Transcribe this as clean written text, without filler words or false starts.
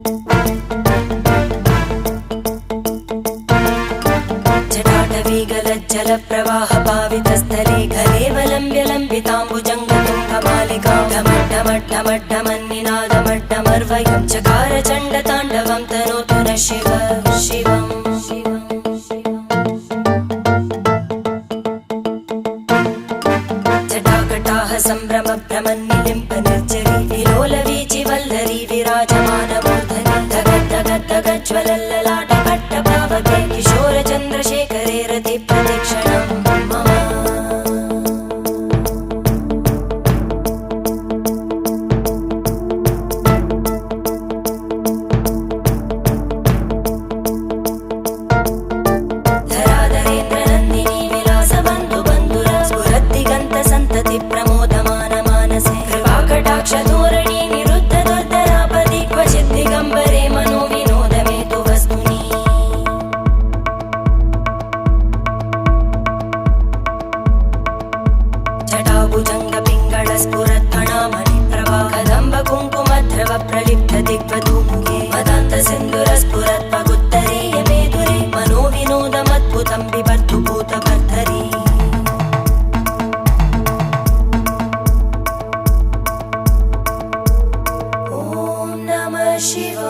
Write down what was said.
जटाटवीगलज्जलप्रवाहपावितस्थले घलेवलम्ब्य लम्बिताम्बुजङ्गतुङ्गमालिकां ढमड्ढमड्ढमड्ढमन्निनादमड्ढमर्वयं चकार चण्डताण्डवं तनोतु नः शिव शिवम् जटाकटाह सम्भ्रम भ्रमन्निलिम्ब निर्जरी विलोलवीचि वल्लरी विराजमानमूर्धनि धगद्धगद्धगज्ज्वलल्ललाटकट्टपावके किशोरचन्द्रशेखरे रति प्रदक्षिणं मम धराधरेन्द्रनन्दिनी विलासबन्धु बन्धुर स्फुरद्दिगन्त सन्तति प्रमोदमान मानसे कृपाकटाक्षधोरणी निरुद्ध दुर्धरापदि क्वचित् दिगम्बरे मनो विनोदमेतु वस्तुनि जटाभुजङ्ग पिङ्गळ स्फुरत्फणामणिप्रभा कदम्ब कुङ्कुमद्रव प्रलिप्त दिग्वधूमुखे मदान्त सिन्दुर स्फुरत्पगुत्तरीय मेदुरे मनो विनोदमद्भुतं बिभर्तु भूतभर्धरी ॐ नमः शिवाय।